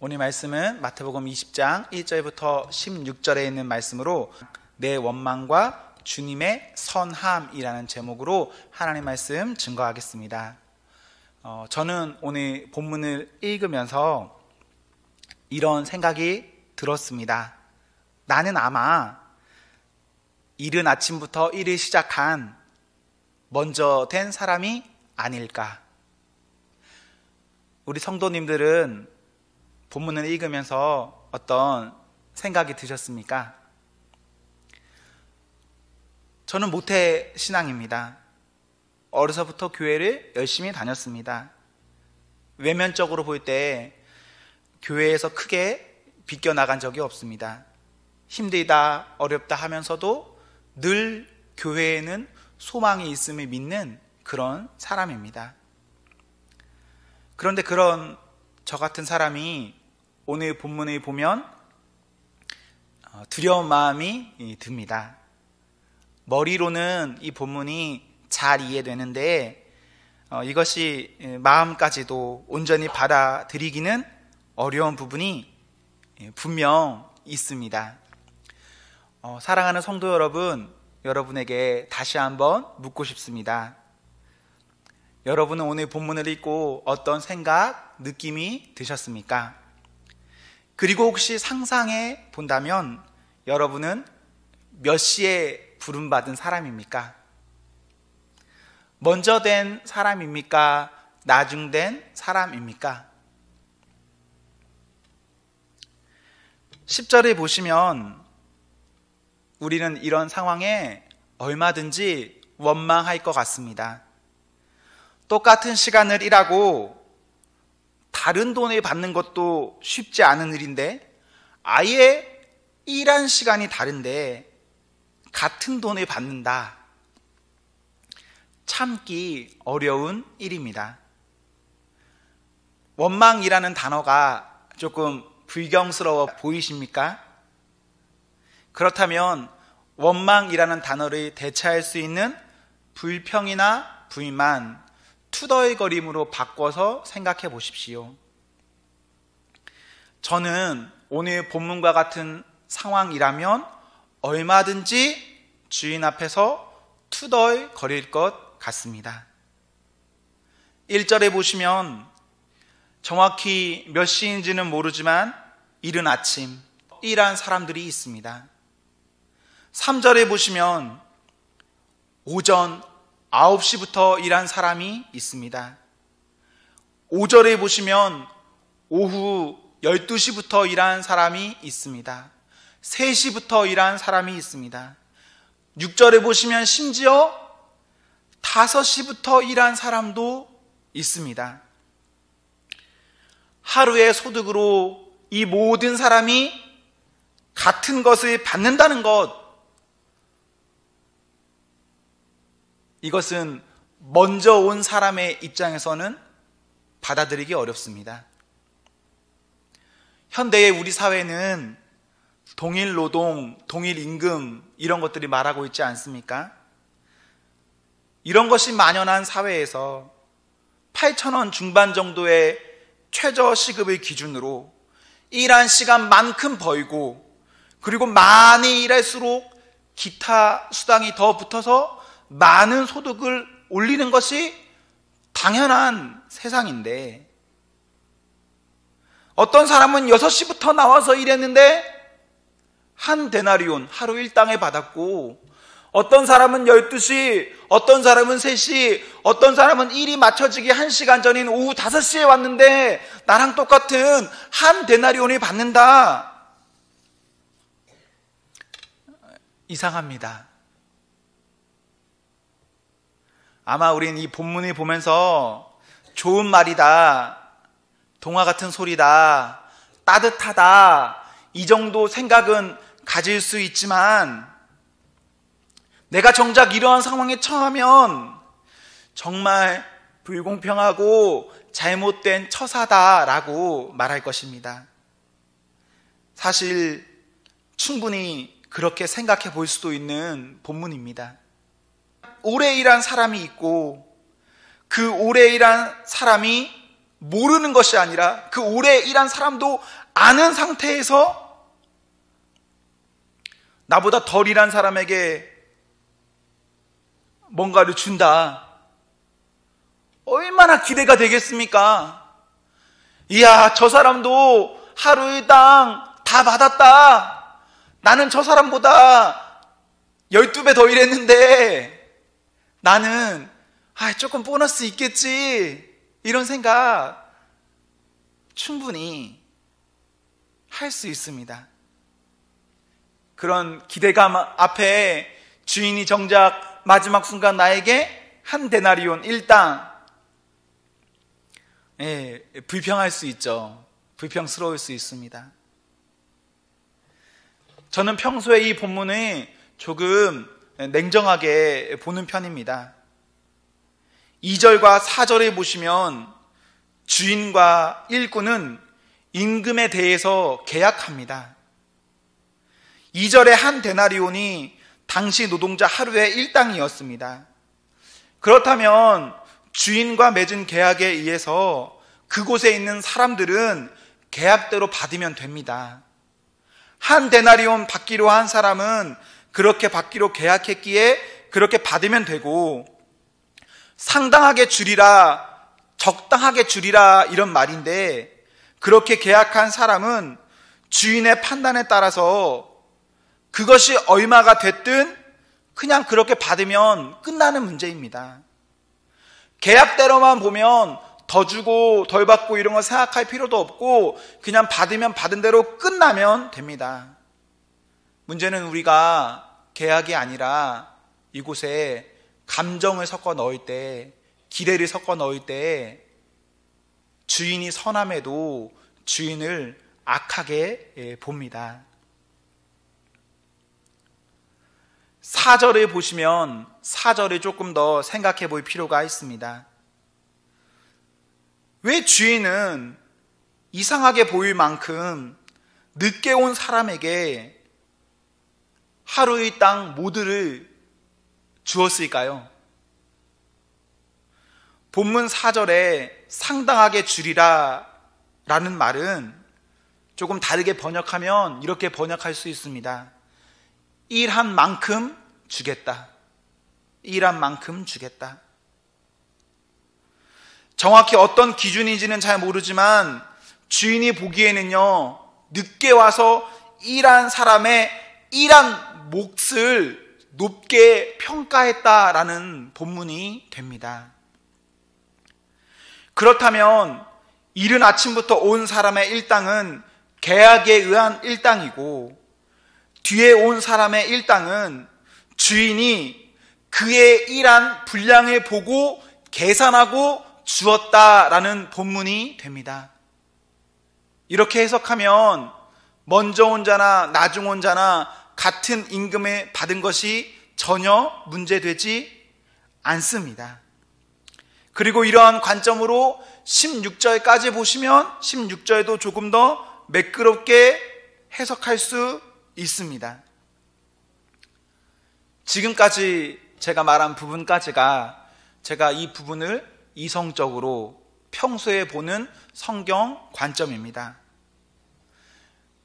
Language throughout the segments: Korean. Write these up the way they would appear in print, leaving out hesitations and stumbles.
오늘 말씀은 마태복음 20장 1절부터 16절에 있는 말씀으로 내 원망과 주님의 선함이라는 제목으로 하나님 말씀 증거하겠습니다. 저는 오늘 본문을 읽으면서 이런 생각이 들었습니다. 나는 아마 이른 아침부터 일을 시작한 먼저 된 사람이 아닐까. 우리 성도님들은 본문을 읽으면서 어떤 생각이 드셨습니까? 저는 모태 신앙입니다. 어려서부터 교회를 열심히 다녔습니다. 외면적으로 볼 때 교회에서 크게 비껴나간 적이 없습니다. 힘들다, 어렵다 하면서도 늘 교회에는 소망이 있음을 믿는 그런 사람입니다. 그런데 그런 저 같은 사람이 오늘 본문을 보면 두려운 마음이 듭니다. 머리로는 이 본문이 잘 이해되는데 이것이 마음까지도 온전히 받아들이기는 어려운 부분이 분명 있습니다. 사랑하는 성도 여러분, 여러분에게 다시 한번 묻고 싶습니다. 여러분은 오늘 본문을 읽고 어떤 생각, 느낌이 드셨습니까? 그리고 혹시 상상해 본다면 여러분은 몇 시에 부름받은 사람입니까? 먼저 된 사람입니까? 나중된 사람입니까? 10절에 보시면 우리는 이런 상황에 얼마든지 원망할 것 같습니다. 똑같은 시간을 일하고 다른 돈을 받는 것도 쉽지 않은 일인데 아예 일한 시간이 다른데 같은 돈을 받는다. 참기 어려운 일입니다. 원망이라는 단어가 조금 불경스러워 보이십니까? 그렇다면 원망이라는 단어를 대체할 수 있는 불평이나 불만, 투덜거림으로 바꿔서 생각해 보십시오. 저는 오늘 본문과 같은 상황이라면 얼마든지 주인 앞에서 투덜거릴 것 같습니다. 1절에 보시면 정확히 몇 시인지는 모르지만 이른 아침 일한 사람들이 있습니다. 3절에 보시면 오전 9시부터 일한 사람이 있습니다. 5절에 보시면 오후 12시부터 일한 사람이 있습니다. 3시부터 일한 사람이 있습니다. 6절에 보시면 심지어 5시부터 일한 사람도 있습니다. 하루의 소득으로 이 모든 사람이 같은 것을 받는다는 것, 이것은 먼저 온 사람의 입장에서는 받아들이기 어렵습니다. 현대의 우리 사회는 동일 노동, 동일 임금 이런 것들이 말하고 있지 않습니까? 이런 것이 만연한 사회에서 8,000원 중반 정도의 최저시급을 기준으로 일한 시간만큼 벌고 그리고 많이 일할수록 기타 수당이 더 붙어서 많은 소득을 올리는 것이 당연한 세상인데 어떤 사람은 6시부터 나와서 일했는데 한 데나리온 하루 일당을 받았고 어떤 사람은 12시, 어떤 사람은 3시, 어떤 사람은 일이 맞춰지기 1시간 전인 오후 5시에 왔는데 나랑 똑같은 한 데나리온을 받는다. 이상합니다. 아마 우린 이 본문을 보면서 좋은 말이다, 동화 같은 소리다, 따뜻하다, 이 정도 생각은 가질 수 있지만 내가 정작 이러한 상황에 처하면 정말 불공평하고 잘못된 처사다라고 말할 것입니다. 사실 충분히 그렇게 생각해 볼 수도 있는 본문입니다. 오래 일한 사람이 있고 그 오래 일한 사람이 모르는 것이 아니라 그 오래 일한 사람도 아는 상태에서 나보다 덜 일한 사람에게 뭔가를 준다. 얼마나 기대가 되겠습니까? 이야, 저 사람도 하루 일당 다 받았다. 나는 저 사람보다 12배 더 일했는데 나는 조금 보너스 있겠지. 이런 생각 충분히 할 수 있습니다. 그런 기대감 앞에 주인이 정작 마지막 순간 나에게 한 데나리온 일당, 불평할 수 있죠. 불평스러울 수 있습니다. 저는 평소에 이 본문을 조금 냉정하게 보는 편입니다. 2절과 4절에 보시면 주인과 일꾼은 임금에 대해서 계약합니다. 2절에 한 데나리온이 당시 노동자 하루의 일당이었습니다. 그렇다면 주인과 맺은 계약에 의해서 그곳에 있는 사람들은 계약대로 받으면 됩니다. 한 데나리온 받기로 한 사람은 그렇게 받기로 계약했기에 그렇게 받으면 되고, 상당하게 주리라, 적당하게 주리라 이런 말인데, 그렇게 계약한 사람은 주인의 판단에 따라서 그것이 얼마가 됐든 그냥 그렇게 받으면 끝나는 문제입니다. 계약대로만 보면 더 주고 덜 받고 이런 거 생각할 필요도 없고 그냥 받으면 받은 대로 끝나면 됩니다. 문제는 우리가 계약이 아니라 이곳에 감정을 섞어 넣을 때, 기대를 섞어 넣을 때 주인이 선함에도 주인을 악하게 봅니다. 4절을 보시면 4절을 조금 더 생각해 볼 필요가 있습니다. 왜 주인은 이상하게 보일 만큼 늦게 온 사람에게 하루 일당 모두를 주었을까요? 본문 4절에 상당하게 주리라 라는 말은 조금 다르게 번역하면 이렇게 번역할 수 있습니다. 일한 만큼 주겠다. 일한 만큼 주겠다. 정확히 어떤 기준인지는 잘 모르지만 주인이 보기에는요, 늦게 와서 일한 사람의 일한 몫을 높게 평가했다라는 본문이 됩니다. 그렇다면 이른 아침부터 온 사람의 일당은 계약에 의한 일당이고, 뒤에 온 사람의 일당은 주인이 그의 일한 분량을 보고 계산하고 주었다라는 본문이 됩니다. 이렇게 해석하면 먼저 온 자나 나중 온 자나 같은 임금을 받은 것이 전혀 문제되지 않습니다. 그리고 이러한 관점으로 16절까지 보시면 16절도 조금 더 매끄럽게 해석할 수 있습니다. 지금까지 제가 말한 부분까지가 제가 이 부분을 이성적으로 평소에 보는 성경 관점입니다.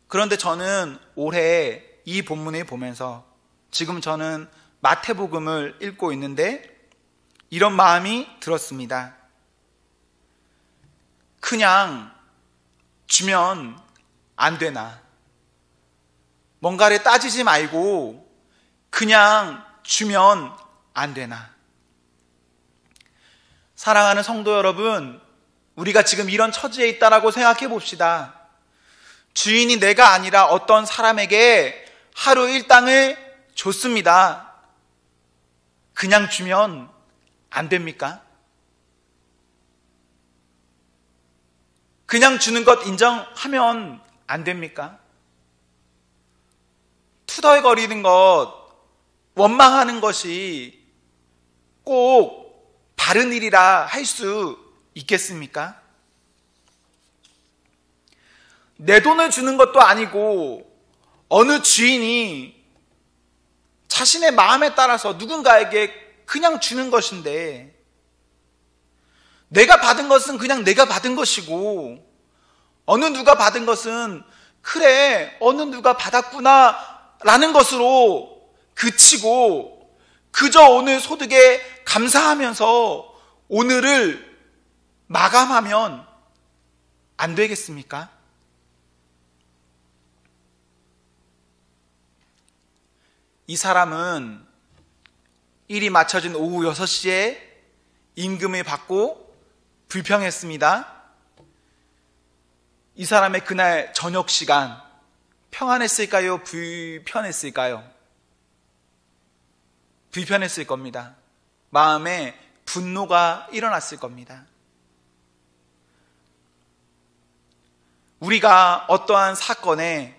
그런데 저는 올해 이 본문을 보면서 지금 저는 마태복음을 읽고 있는데 이런 마음이 들었습니다. 그냥 주면 안 되나? 뭔가를 따지지 말고 그냥 주면 안 되나? 사랑하는 성도 여러분, 우리가 지금 이런 처지에 있다라고 생각해 봅시다. 주인이 내가 아니라 어떤 사람에게 하루 일당을 줬습니다. 그냥 주면 안 됩니까? 그냥 주는 것 인정하면 안 됩니까? 투덜거리는 것, 원망하는 것이 꼭 바른 일이라 할 수 있겠습니까? 내 돈을 주는 것도 아니고 어느 주인이 자신의 마음에 따라서 누군가에게 그냥 주는 것인데, 내가 받은 것은 그냥 내가 받은 것이고, 어느 누가 받은 것은 그래, 어느 누가 받았구나 라는 것으로 그치고 그저 오늘 소득에 감사하면서 오늘을 마감하면 안 되겠습니까? 이 사람은 일이 마쳐진 오후 6시에 임금을 받고 불평했습니다. 이 사람의 그날 저녁 시간 평안했을까요? 불편했을까요? 불편했을 겁니다. 마음에 분노가 일어났을 겁니다. 우리가 어떠한 사건에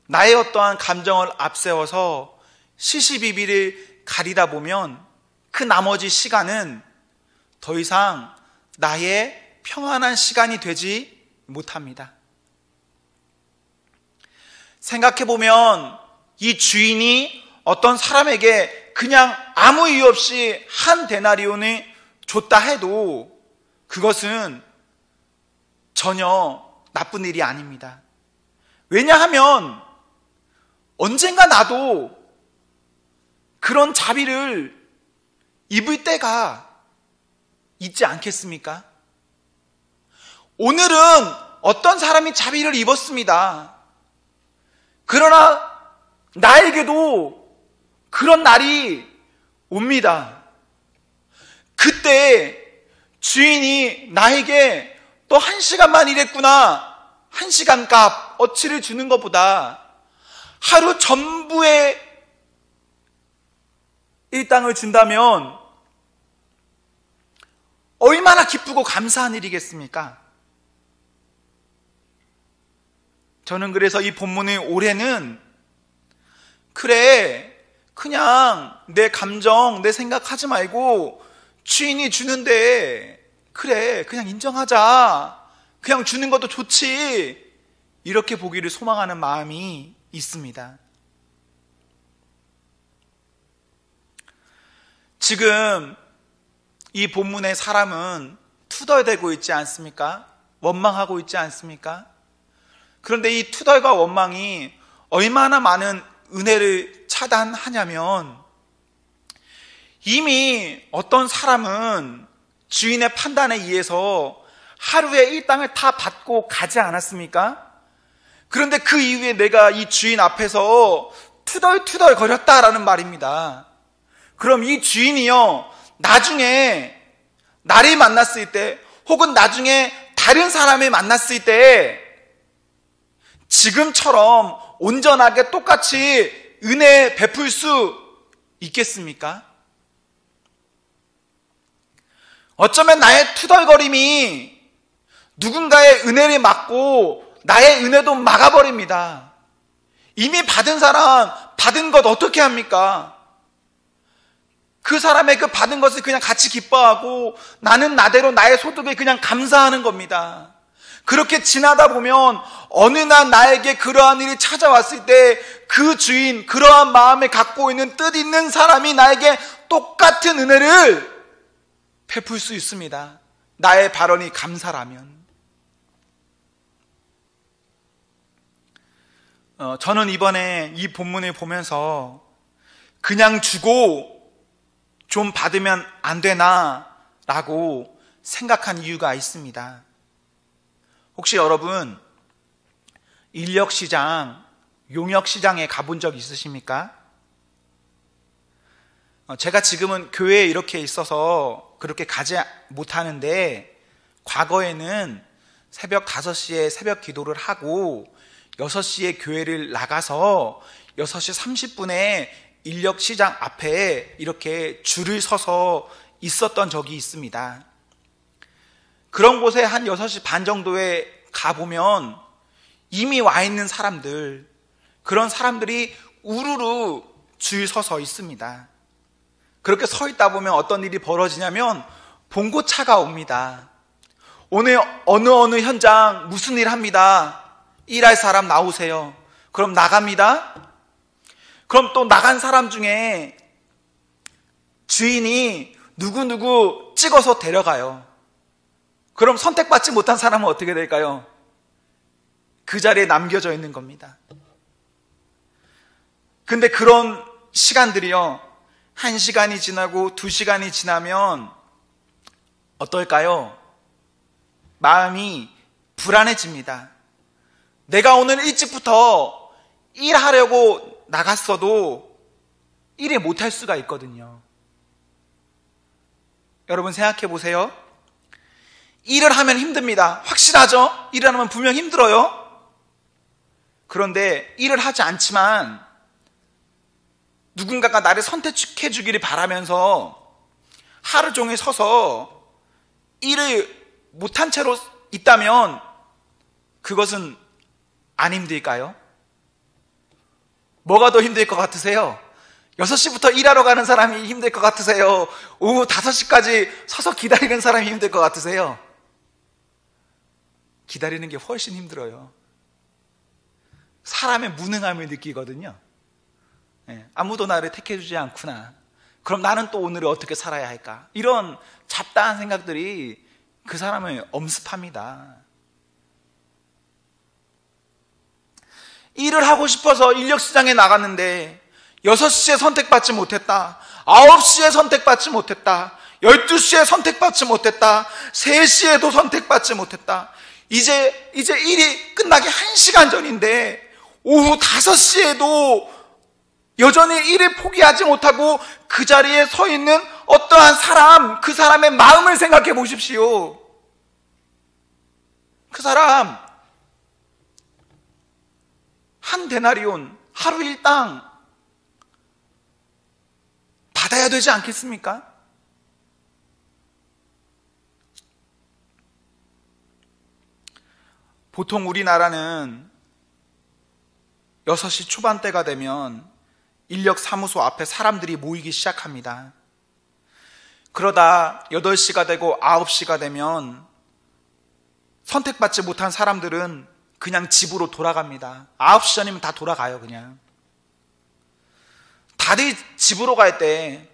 나의 어떠한 감정을 앞세워서 시시비비를 가리다 보면 그 나머지 시간은 더 이상 나의 평안한 시간이 되지 못합니다. 생각해보면 이 주인이 어떤 사람에게 그냥 아무 이유 없이 한 데나리온을 줬다 해도 그것은 전혀 나쁜 일이 아닙니다. 왜냐하면 언젠가 나도 그런 자비를 입을 때가 있지 않겠습니까? 오늘은 어떤 사람이 자비를 입었습니다. 그러나 나에게도 그런 날이 옵니다. 그때 주인이 나에게 또 1시간만 일했구나, 1시간 값 어치를 주는 것보다 하루 전부의 일당을 준다면 얼마나 기쁘고 감사한 일이겠습니까? 저는 그래서 이 본문의 올해는 그래, 그냥 내 감정, 내 생각하지 말고 주인이 주는데 그래, 그냥 인정하자, 그냥 주는 것도 좋지, 이렇게 보기를 소망하는 마음이 있습니다. 지금 이 본문의 사람은 투덜대고 있지 않습니까? 원망하고 있지 않습니까? 그런데 이 투덜과 원망이 얼마나 많은 은혜를 차단하냐면, 이미 어떤 사람은 주인의 판단에 의해서 하루에 일당을 다 받고 가지 않았습니까? 그런데 그 이후에 내가 이 주인 앞에서 투덜투덜 거렸다라는 말입니다. 그럼 이 주인이요, 나중에 나를 만났을 때, 혹은 나중에 다른 사람을 만났을 때 지금처럼 온전하게 똑같이 은혜 베풀 수 있겠습니까? 어쩌면 나의 투덜거림이 누군가의 은혜를 막고 나의 은혜도 막아버립니다. 이미 받은 사람 받은 것 어떻게 합니까? 그 사람의 그 받은 것을 그냥 같이 기뻐하고 나는 나대로 나의 소득에 그냥 감사하는 겁니다. 그렇게 지나다 보면 어느 날 나에게 그러한 일이 찾아왔을 때 그 주인, 그러한 마음을 갖고 있는 뜻 있는 사람이 나에게 똑같은 은혜를 베풀 수 있습니다. 나의 발언이 감사라면. 저는 이번에 이 본문을 보면서 그냥 주고 좀 받으면 안 되나 라고 생각한 이유가 있습니다. 혹시 여러분 인력시장, 용역시장에 가본 적 있으십니까? 제가 지금은 교회에 이렇게 있어서 그렇게 가지 못하는데, 과거에는 새벽 5시에 새벽 기도를 하고 6시에 교회를 나가서 6시 30분에 인력시장 앞에 이렇게 줄을 서서 있었던 적이 있습니다. 그런 곳에 한 6시 반 정도에 가보면 이미 와 있는 사람들, 그런 사람들이 우르르 줄 서서 있습니다. 그렇게 서 있다 보면 어떤 일이 벌어지냐면 봉고차가 옵니다. 오늘 어느 현장 무슨 일 합니다. 일할 사람 나오세요. 그럼 나갑니다. 그럼 또 나간 사람 중에 주인이 누구누구 찍어서 데려가요. 그럼 선택받지 못한 사람은 어떻게 될까요? 그 자리에 남겨져 있는 겁니다. 근데 그런 시간들이요, 1시간이 지나고 2시간이 지나면 어떨까요? 마음이 불안해집니다. 내가 오늘 일찍부터 일하려고 나갔어도 일을 못할 수가 있거든요. 여러분 생각해 보세요. 일을 하면 힘듭니다. 확실하죠? 일을 하면 분명 힘들어요. 그런데 일을 하지 않지만 누군가가 나를 선택해 주기를 바라면서 하루 종일 서서 일을 못한 채로 있다면 그것은 안 힘들까요? 뭐가 더 힘들 것 같으세요? 6시부터 일하러 가는 사람이 힘들 것 같으세요? 오후 5시까지 서서 기다리는 사람이 힘들 것 같으세요? 기다리는 게 훨씬 힘들어요. 사람의 무능함을 느끼거든요. 아무도 나를 택해주지 않구나. 그럼 나는 또 오늘을 어떻게 살아야 할까? 이런 잡다한 생각들이 그 사람을 엄습합니다. 일을 하고 싶어서 인력시장에 나갔는데 6시에 선택받지 못했다. 9시에 선택받지 못했다. 12시에 선택받지 못했다. 3시에도 선택받지 못했다. 이제 일이 끝나기 1시간 전인데 오후 5시에도 여전히 일을 포기하지 못하고 그 자리에 서 있는 어떠한 사람, 그 사람의 마음을 생각해 보십시오. 그 사람 한 데나리온, 하루 일당 받아야 되지 않겠습니까? 보통 우리나라는 6시 초반대가 되면 인력사무소 앞에 사람들이 모이기 시작합니다. 그러다 8시가 되고 9시가 되면 선택받지 못한 사람들은 그냥 집으로 돌아갑니다. 9시 전이면 다 돌아가요, 그냥. 다들 집으로 갈 때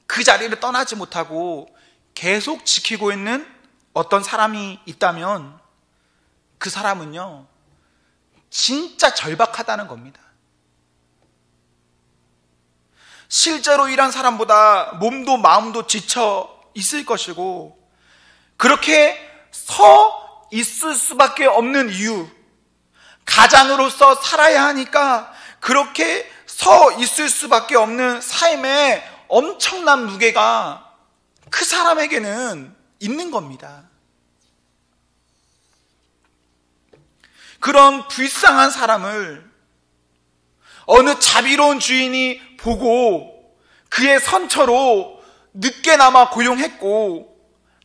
그 자리를 떠나지 못하고 계속 지키고 있는 어떤 사람이 있다면 그 사람은요, 진짜 절박하다는 겁니다. 실제로 일한 사람보다 몸도 마음도 지쳐 있을 것이고, 그렇게 서 있을 수밖에 없는 이유, 가장으로서 살아야 하니까 그렇게 서 있을 수밖에 없는 삶의 엄청난 무게가 그 사람에게는 있는 겁니다. 그런 불쌍한 사람을 어느 자비로운 주인이 보고 그의 선처로 늦게나마 고용했고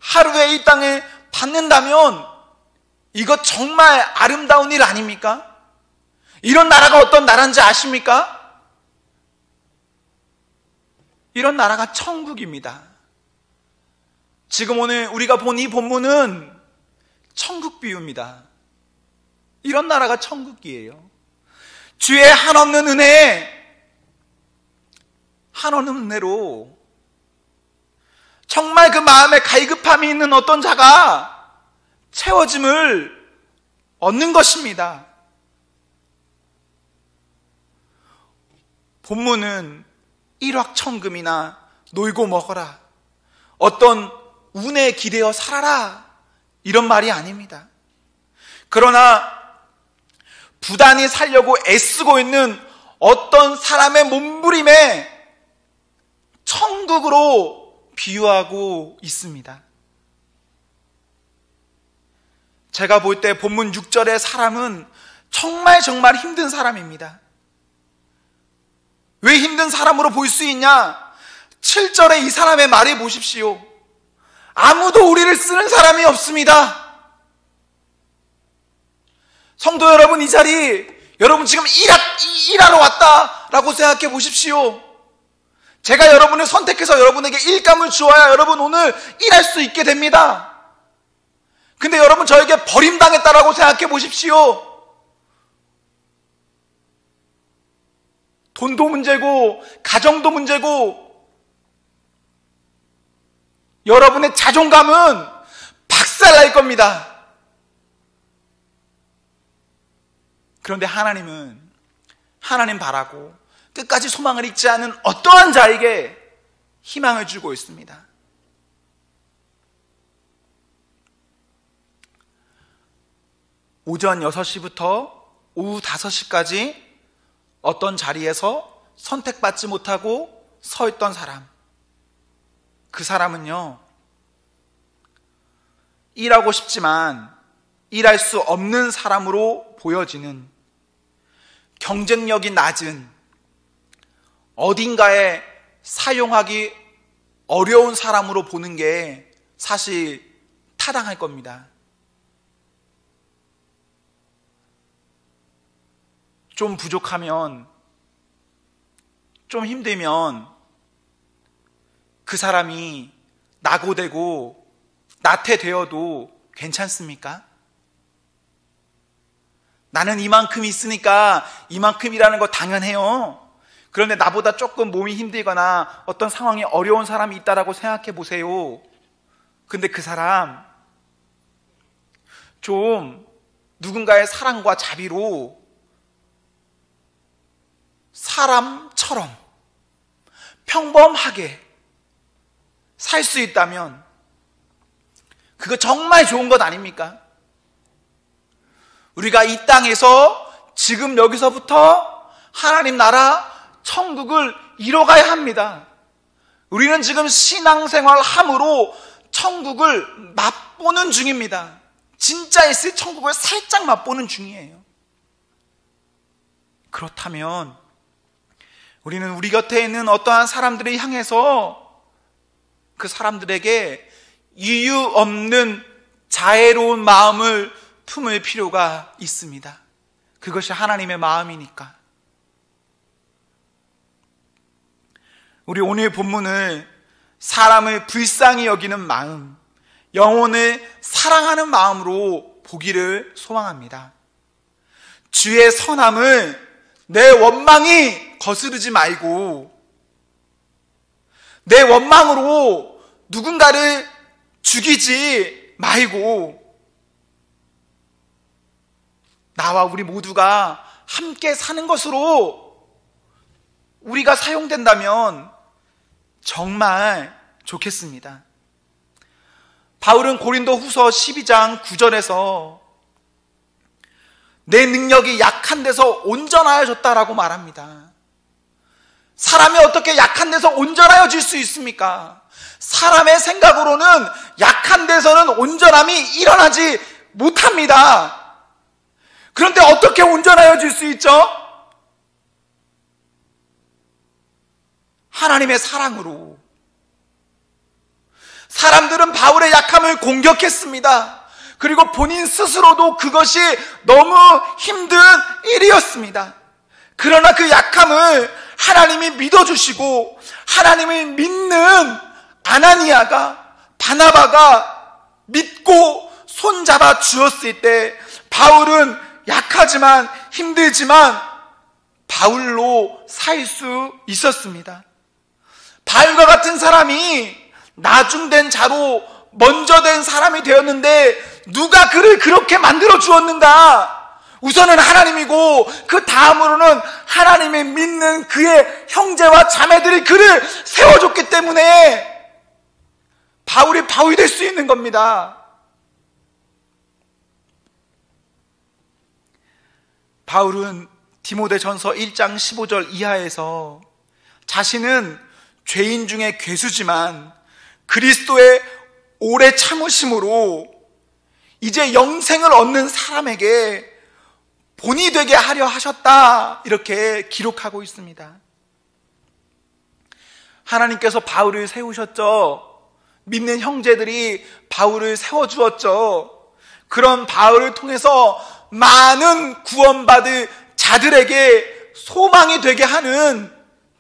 하루에 이 땅을 받는다면 이거 정말 아름다운 일 아닙니까? 이런 나라가 어떤 나라인지 아십니까? 이런 나라가 천국입니다. 지금 오늘 우리가 본 이 본문은 천국 비유입니다. 이런 나라가 천국이에요. 주의 한없는 은혜로 정말 그 마음에 갈급함이 있는 어떤 자가 채워짐을 얻는 것입니다. 본문은 일확천금이나 놀고 먹어라, 어떤 운에 기대어 살아라, 이런 말이 아닙니다. 그러나 부단히 살려고 애쓰고 있는 어떤 사람의 몸부림에 천국으로 비유하고 있습니다. 제가 볼 때 본문 6절의 사람은 정말 힘든 사람입니다. 왜 힘든 사람으로 볼 수 있냐? 7절에 이 사람의 말을 보십시오. 아무도 우리를 쓰는 사람이 없습니다. 성도 여러분, 이 자리 여러분 지금 일하러 왔다라고 생각해 보십시오. 제가 여러분을 선택해서 여러분에게 일감을 주어야 여러분 오늘 일할 수 있게 됩니다. 근데 여러분 저에게 버림당했다라고 생각해 보십시오. 돈도 문제고 가정도 문제고 여러분의 자존감은 학살날 겁니다. 그런데 하나님은 하나님 바라고 끝까지 소망을 잊지 않은 어떠한 자에게 희망을 주고 있습니다. 오전 6시부터 오후 5시까지 어떤 자리에서 선택받지 못하고 서 있던 사람, 그 사람은요, 일하고 싶지만 일할 수 없는 사람으로 보여지는, 경쟁력이 낮은, 어딘가에 사용하기 어려운 사람으로 보는 게 사실 타당할 겁니다. 좀 부족하면, 좀 힘들면 그 사람이 낙오되고 나태되어도 괜찮습니까? 나는 이만큼 있으니까 이만큼이라는 거 당연해요. 그런데 나보다 조금 몸이 힘들거나 어떤 상황이 어려운 사람이 있다라고 생각해 보세요. 근데 그 사람 좀 누군가의 사랑과 자비로 사람처럼 평범하게 살 수 있다면 그거 정말 좋은 것 아닙니까? 우리가 이 땅에서 지금 여기서부터 하나님 나라 천국을 이뤄가야 합니다. 우리는 지금 신앙생활 함으로 천국을 맛보는 중입니다. 진짜 있을 천국을 살짝 맛보는 중이에요. 그렇다면 우리는 우리 곁에 있는 어떠한 사람들을 향해서 그 사람들에게 이유 없는 자애로운 마음을 품을 필요가 있습니다. 그것이 하나님의 마음이니까. 우리 오늘 본문을 사람을 불쌍히 여기는 마음, 영혼을 사랑하는 마음으로 보기를 소망합니다. 주의 선함을 내 원망이 거스르지 말고, 내 원망으로 누군가를 죽이지 말고, 나와 우리 모두가 함께 사는 것으로 우리가 사용된다면 정말 좋겠습니다. 바울은 고린도 후서 12장 9절에서 내 능력이 약한 데서 온전하여졌다라고 말합니다. 사람이 어떻게 약한 데서 온전하여질 수 있습니까? 사람의 생각으로는 약한 데서는 온전함이 일어나지 못합니다. 그런데 어떻게 온전하여질 수 있죠? 하나님의 사랑으로. 사람들은 바울의 약함을 공격했습니다. 그리고 본인 스스로도 그것이 너무 힘든 일이었습니다. 그러나 그 약함을 하나님이 믿어주시고 하나님을 믿는 아나니아가, 바나바가 믿고 손잡아 주었을 때 바울은 약하지만 힘들지만 바울로 살 수 있었습니다. 바울과 같은 사람이 나중된 자로 먼저 된 사람이 되었는데 누가 그를 그렇게 만들어 주었는가? 우선은 하나님이고 그 다음으로는 하나님을 믿는 그의 형제와 자매들이 그를 세워줬기 때문에 바울이 바울이 될 수 있는 겁니다. 바울은 디모데전서 1장 15절 이하에서 자신은 죄인 중에 괴수지만 그리스도의 오래 참으심으로 이제 영생을 얻는 사람에게 본이 되게 하려 하셨다, 이렇게 기록하고 있습니다. 하나님께서 바울을 세우셨죠. 믿는 형제들이 바울을 세워주었죠. 그런 바울을 통해서 많은 구원받을 자들에게 소망이 되게 하는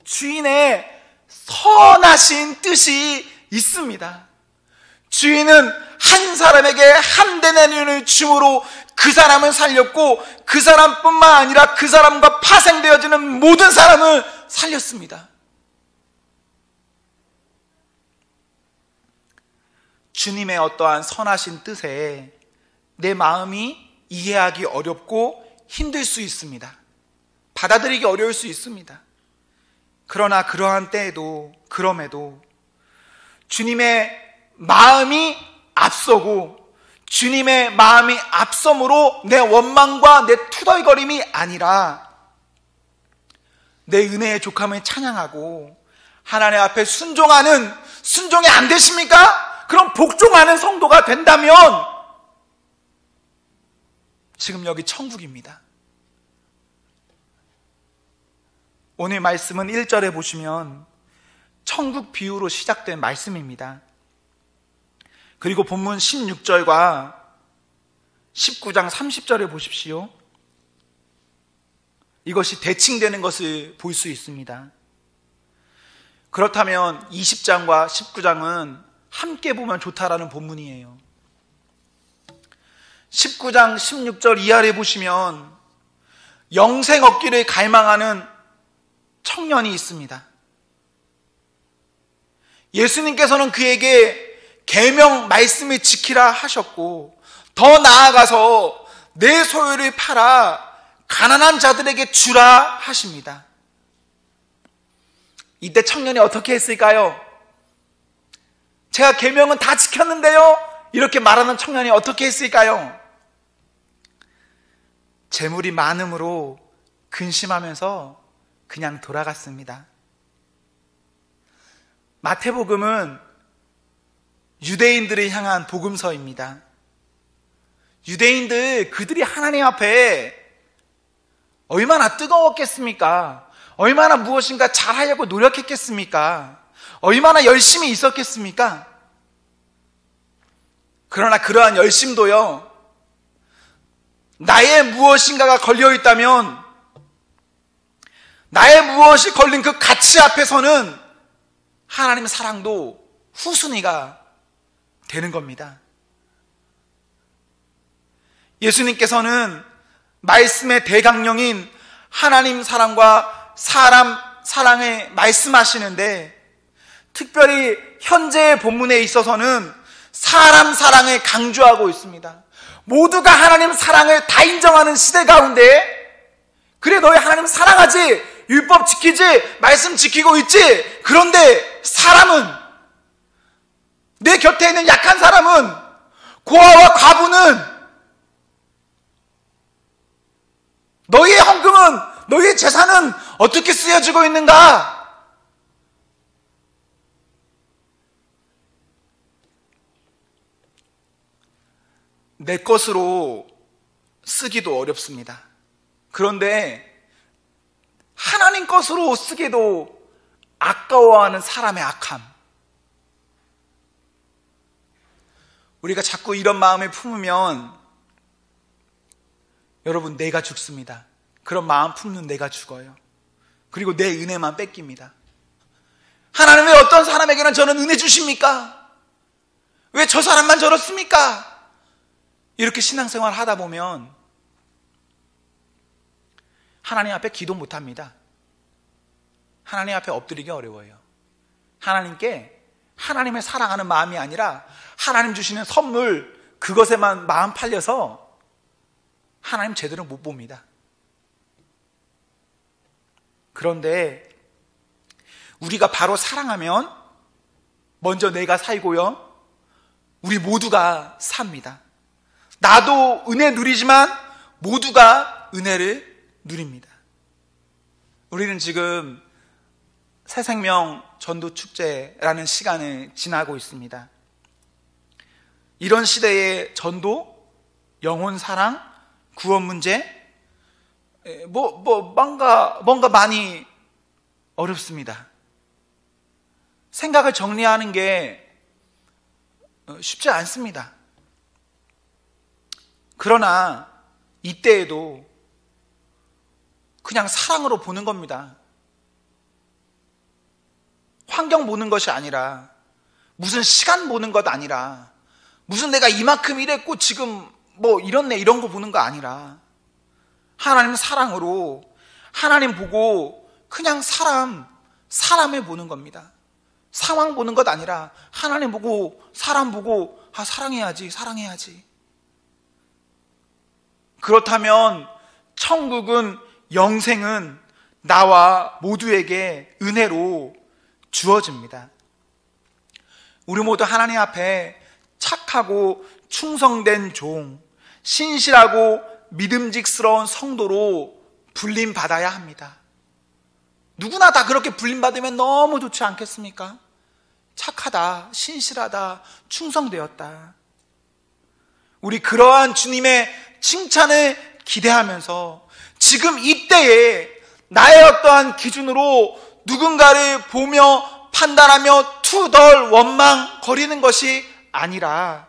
주인의 선하신 뜻이 있습니다. 주인은 한 사람에게 한 데나리온을 줌으로 그 사람을 살렸고 그 사람뿐만 아니라 그 사람과 파생되어지는 모든 사람을 살렸습니다. 주님의 어떠한 선하신 뜻에 내 마음이 이해하기 어렵고 힘들 수 있습니다. 받아들이기 어려울 수 있습니다. 그러나 그러한 때에도, 그럼에도 주님의 마음이 앞서고 주님의 마음이 앞섬으로 내 원망과 내 투덜거림이 아니라 내 은혜의 족함을 찬양하고 하나님 앞에 순종이 안 되십니까? 그럼 복종하는 성도가 된다면 지금 여기 천국입니다. 오늘 말씀은 1절에 보시면 천국 비유로 시작된 말씀입니다. 그리고 본문 16절과 19장 30절에 보십시오. 이것이 대칭되는 것을 볼 수 있습니다. 그렇다면 20장과 19장은 함께 보면 좋다라는 본문이에요. 19장 16절 이하를 보시면 영생 얻기를 갈망하는 청년이 있습니다. 예수님께서는 그에게 계명 말씀을 지키라 하셨고 더 나아가서 내 소유를 팔아 가난한 자들에게 주라 하십니다. 이때 청년이 어떻게 했을까요? 제가 계명은 다 지켰는데요? 이렇게 말하는 청년이 어떻게 했을까요? 재물이 많음으로 근심하면서 그냥 돌아갔습니다. 마태복음은 유대인들을 향한 복음서입니다. 유대인들 그들이 하나님 앞에 얼마나 뜨거웠겠습니까? 얼마나 무엇인가 잘하려고 노력했겠습니까? 얼마나 열심히 있었겠습니까? 그러나 그러한 열심도요, 나의 무엇인가가 걸려있다면 나의 무엇이 걸린 그 가치 앞에서는 하나님의 사랑도 후순위가 되는 겁니다. 예수님께서는 말씀의 대강령인 하나님 사랑과 사람 사랑을 말씀하시는데 특별히 현재의 본문에 있어서는 사람 사랑을 강조하고 있습니다. 모두가 하나님 사랑을 다 인정하는 시대 가운데 그래 너희 하나님 사랑하지, 율법 지키지, 말씀 지키고 있지. 그런데 사람은, 내 곁에 있는 약한 사람은, 고아와 과부는, 너희의 헌금은, 너희의 재산은 어떻게 쓰여지고 있는가? 내 것으로 쓰기도 어렵습니다. 그런데 하나님 것으로 쓰기도 아까워하는 사람의 악함. 우리가 자꾸 이런 마음을 품으면 여러분, 내가 죽습니다. 그런 마음 품는 내가 죽어요. 그리고 내 은혜만 뺏깁니다. 하나님 왜 어떤 사람에게는 저는 은혜 주십니까? 왜 저 사람만 저렇습니까? 이렇게 신앙생활 하다 보면 하나님 앞에 기도 못합니다. 하나님 앞에 엎드리기 어려워요. 하나님께 하나님을 사랑하는 마음이 아니라 하나님 주시는 선물, 그것에만 마음 팔려서 하나님 제대로 못 봅니다. 그런데 우리가 바로 사랑하면 먼저 내가 살고요, 우리 모두가 삽니다. 나도 은혜 누리지만 모두가 은혜를 누립니다. 우리는 지금 새생명 전도축제라는 시간을 지나고 있습니다. 이런 시대의 전도, 영혼 사랑, 구원 문제, 뭔가 많이 어렵습니다. 생각을 정리하는 게 쉽지 않습니다. 그러나 이때에도 그냥 사랑으로 보는 겁니다. 환경 보는 것이 아니라, 무슨 시간 보는 것 아니라, 무슨 내가 이만큼 일했고 지금 뭐 이렇네 이런 거 보는 거 아니라, 하나님 사랑으로 하나님 보고 그냥 사람을 보는 겁니다. 상황 보는 것 아니라 하나님 보고 사람 보고 사랑해야지. 그렇다면 천국은, 영생은 나와 모두에게 은혜로 주어집니다. 우리 모두 하나님 앞에 착하고 충성된 종, 신실하고 믿음직스러운 성도로 불림받아야 합니다. 누구나 다 그렇게 불림받으면 너무 좋지 않겠습니까? 착하다, 신실하다, 충성되었다. 우리 그러한 주님의 칭찬을 기대하면서 지금 이때에 나의 어떠한 기준으로 누군가를 보며 판단하며 투덜 원망거리는 것이 아니라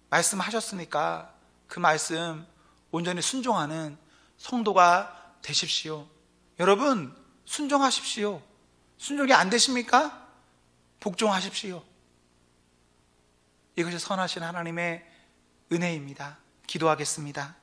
말씀하셨으니까 그 말씀 온전히 순종하는 성도가 되십시오. 여러분, 순종하십시오. 순종이 안 되십니까? 복종하십시오. 이것이 선하신 하나님의 은혜입니다. 기도하겠습니다.